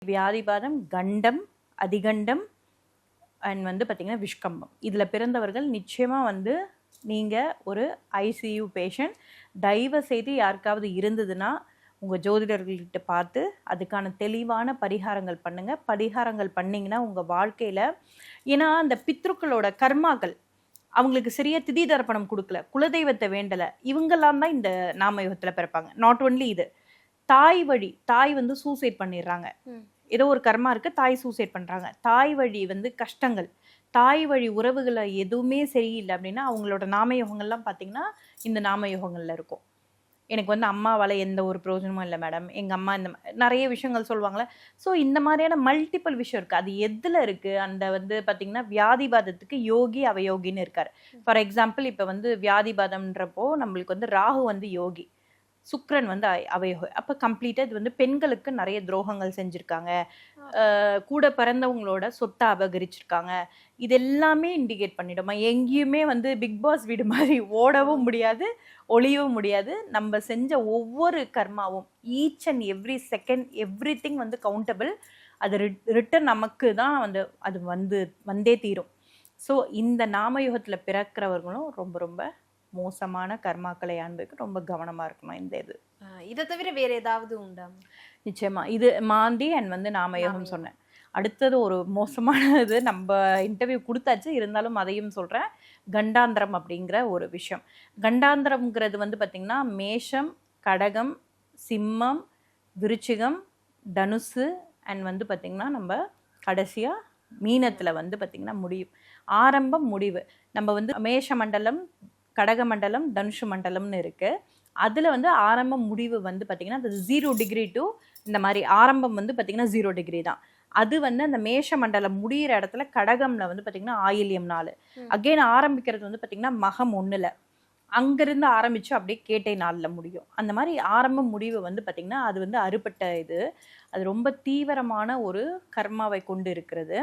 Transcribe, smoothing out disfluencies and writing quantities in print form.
வியாதிபாதம், கண்டம், அதிகண்டம் அண்ட் வந்து பார்த்திங்கன்னா விஷ்கம்பம். இதில் பிறந்தவர்கள் நிச்சயமாக வந்து நீங்கள் ஒரு ஐசியூ பேஷண்ட். தயவு செய்து யாருக்காவது இருந்ததுன்னா உங்கள் ஜோதிடர்கள்கிட்ட பார்த்து அதுக்கான தெளிவான பரிகாரங்கள் பண்ணுங்கள். பரிகாரங்கள் பண்ணிங்கன்னா உங்கள் வாழ்க்கையில், ஏன்னா அந்த பித்ருக்களோட கர்மாக்கள் அவங்களுக்கு சரியாக திதி தர்ப்பணம் கொடுக்கல, குலதெய்வத்தை வேண்டலை, இவங்கெல்லாம் தான் இந்த நாமயுகத்தில் பிறப்பாங்க. நாட் ஒன்லி இது, தாய் வழி, தாய் வந்து சூசைட் பண்ணிடுறாங்க, ஏதோ ஒரு கர்மா இருக்குது, தாய் சூசைட் பண்ணுறாங்க, தாய் வழி வந்து கஷ்டங்கள், தாய் வழி உறவுகளை எதுவுமே சரியில்லை அப்படின்னா அவங்களோட நாமயுகங்கள்லாம் பார்த்திங்கன்னா இந்த நாமயுகங்களில் இருக்கும். எனக்கு வந்து அம்மாவால் எந்த ஒரு பிரயோஜனமும் இல்லை மேடம், எங்கள் அம்மா இந்த நிறைய விஷயங்கள் சொல்லுவாங்களே. ஸோ இந்த மாதிரியான மல்டிபிள் விஷயம் இருக்குது. அது எதில் இருக்குது? அந்த வந்து பார்த்திங்கன்னா வியாதிபாதத்துக்கு யோகி அவயோகின்னு இருக்கார். ஃபார் எக்ஸாம்பிள் இப்போ வந்து வியாதிபாதம்ன்றப்போ நம்மளுக்கு வந்து ராகு வந்து யோகி, சுக்ரன் வந்து அவயோகி. அப்போ கம்ப்ளீட்டாக இது வந்து பெண்களுக்கு நிறைய துரோகங்கள் செஞ்சுருக்காங்க, கூட பிறந்தவங்களோட சொத்தை அபகரிச்சிருக்காங்க, இது எல்லாமே இண்டிகேட் பண்ணிடுமா. எங்கேயுமே வந்து பிக் பாஸ் வீடு மாதிரி ஓடவும் முடியாது, ஒளியவும் முடியாது. நம்ம செஞ்ச ஒவ்வொரு கர்மாவும் each and every second every thing வந்து கவுண்டபிள். அது ரிட்டன் நமக்கு தான் வந்து அது வந்தே தீரும். ஸோ இந்த நாமயுகத்தில் பிறக்கிறவர்களும் ரொம்ப ரொம்ப மோசமான கர்மாக்களை அனுபவிக்க ரொம்ப கவனமாக இருக்கணும். இந்த இதை தவிர வேறு ஏதாவது உண்டா? நிச்சயமா இது மாந்தி அண்ட் வந்து நாமயோகம் சொன்னேன். அடுத்தது ஒரு மோசமானது, நம்ம இன்டர்வியூ கொடுத்தாச்சு, இருந்தாலும் அதையும் சொல்கிறேன். கண்டாந்திரம் அப்படிங்கிற ஒரு விஷயம். கண்டாந்திரம்ங்கிறது வந்து பார்த்திங்கன்னா மேஷம், கடகம், சிம்மம், விருச்சிகம், தனுசு அண்ட் வந்து பார்த்திங்கன்னா நம்ம கடைசியாக மீனத்தில் வந்து பார்த்திங்கன்னா முடியும். ஆரம்பம் முடிவு. நம்ம வந்து மேஷ மண்டலம், கடக மண்டலம், தனுஷு மண்டலம்னு இருக்குது. அதில் வந்து ஆரம்பம் முடிவு வந்து பார்த்திங்கன்னா அது 0 டிகிரி டு இந்த மாதிரி ஆரம்பம் வந்து பார்த்திங்கன்னா 0 டிகிரி தான். அது வந்து அந்த மேஷ மண்டலம் முடிகிற இடத்துல கடகம்ல வந்து பார்த்திங்கன்னா ஆயில்யம் 4, அகெயின் ஆரம்பிக்கிறது வந்து பார்த்திங்கன்னா மகம் 1ல், அங்கேருந்து ஆரம்பித்து அப்படியே கேட்டை 4ல் முடியும். அந்த மாதிரி ஆரம்பம் முடிவு வந்து பார்த்திங்கன்னா அது வந்து அறுபட்ட இது, அது ரொம்ப தீவிரமான ஒரு கர்மாவை கொண்டு இருக்கிறது.